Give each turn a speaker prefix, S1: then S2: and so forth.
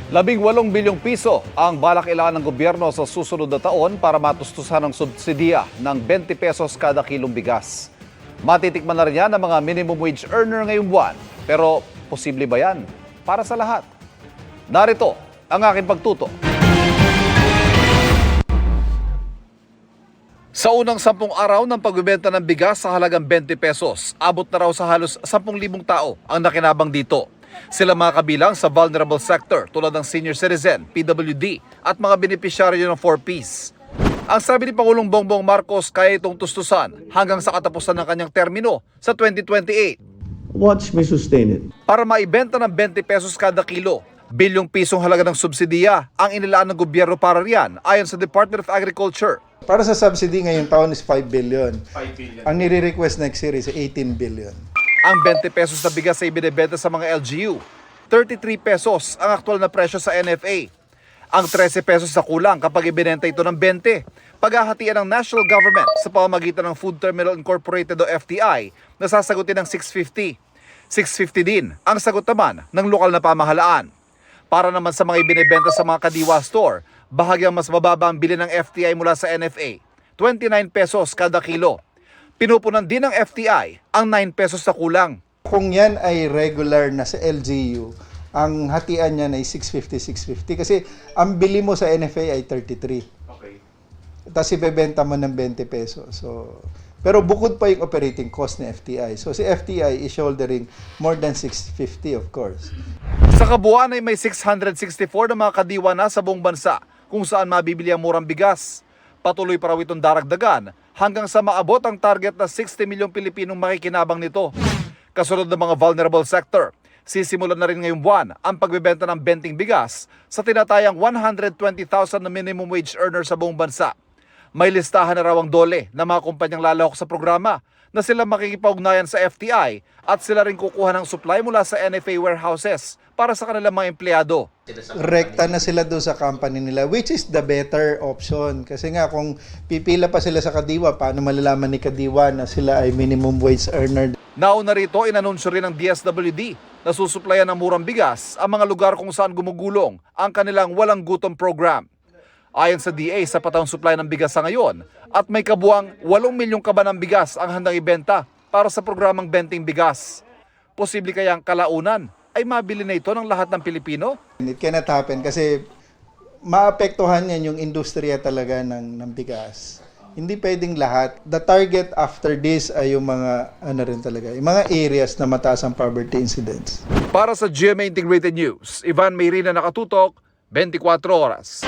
S1: 18 bilyong piso ang balak ilaan ng gobyerno sa susunod na taon para matustusan ng subsidiya ng 20 pesos kada kilong bigas. Matitikman na rin yan ng mga minimum wage earner ngayong buwan. Pero posible ba yan para sa lahat? Narito ang aking pagtuto. Sa unang 10 araw ng pagbebenta ng bigas sa halagang 20 pesos, abot na raw sa halos 10,000 tao ang nakinabang dito. Sila mga kabilang sa vulnerable sector tulad ng senior citizen, PWD at mga benepisyaryo ng 4Ps. Ang sabi ni Pangulong Bongbong Marcos, kaya itong tustusan hanggang sa katapusan ng kanyang termino sa 2028.
S2: Watch me sustain it.
S1: Para maibenta ng 20 pesos kada kilo, bilyong pisong halaga ng subsidiya ang inilaan ng gobyerno para riyan ayon sa Department of Agriculture.
S3: Para sa subsidy ngayong taon is 5 billion. 5 billion. Ang nire-request next year is 18 billion.
S1: Ang 20 pesos na bigas ay binibenta sa mga LGU. 33 pesos ang aktual na presyo sa NFA. Ang 13 pesos sa kulang kapag ibinenta ito ng 20. Paghahatian ng national government sa pamamagitan ng Food Terminal Incorporated o FTI na sasagutin ng 650. 650 din ang sagot naman ng lokal na pamahalaan. Para naman sa mga ibinibenta sa mga kadiwa store, bahagyang mas mababa ang bili ng FTI mula sa NFA. 29 pesos kada kilo. Pinupunan din ng FTI ang 9 pesos sa kulang.
S3: Kung yan ay regular na sa LGU, ang hatian niyan ay 650 kasi ang bili mo sa NFA ay 33.
S1: Okay.
S3: Tapos ibebenta mo ng 20 pesos. So, pero bukod pa yung operating cost ni FTI. So si FTI is shouldering more than 650 of course.
S1: Sa kabuuan ay may 664 na mga kadiwa na sa buong bansa kung saan mabibili ang murang bigas. Patuloy pa raw itong daragdagan hanggang sa maabot ang target na 60 milyong Pilipinong makikinabang nito. Kasunod ng mga vulnerable sector, sisimulan na rin ngayong buwan ang pagbebenta ng benting bigas sa tinatayang 120,000 na minimum wage earner sa buong bansa. May listahan na raw ang DOLE na mga kumpanyang lalahok sa programa na sila makikipag-ugnayan sa FTI at sila rin kukuha ng supply mula sa NFA warehouses para sa kanilang mga empleyado.
S3: Rekta na sila doon sa company nila, which is the better option. Kasi nga kung pipila pa sila sa Kadiwa, paano malalaman ni Kadiwa na sila ay minimum wage earner?
S1: Nauna rito, inanunsyo rin ng DSWD na susuplayan ng murang bigas ang mga lugar kung saan gumugulong ang kanilang walang gutom program. Ayon sa DA, sapat ang supply ng bigas sa ngayon at may kabuang 8 milyong kaba ng bigas ang handang ibenta para sa programang Benting Bigas. Posible kayang kalaunan ay mabili na ito ng lahat ng Pilipino?
S3: It cannot happen kasi maapektuhan yan yung industriya talaga ng bigas. Hindi pwedeng lahat. The target after this ay yung mga yung mga areas na mataas ang poverty incidence.
S1: Para sa GMA Integrated News, Ivan Mayrina, nakatutok, 24 oras.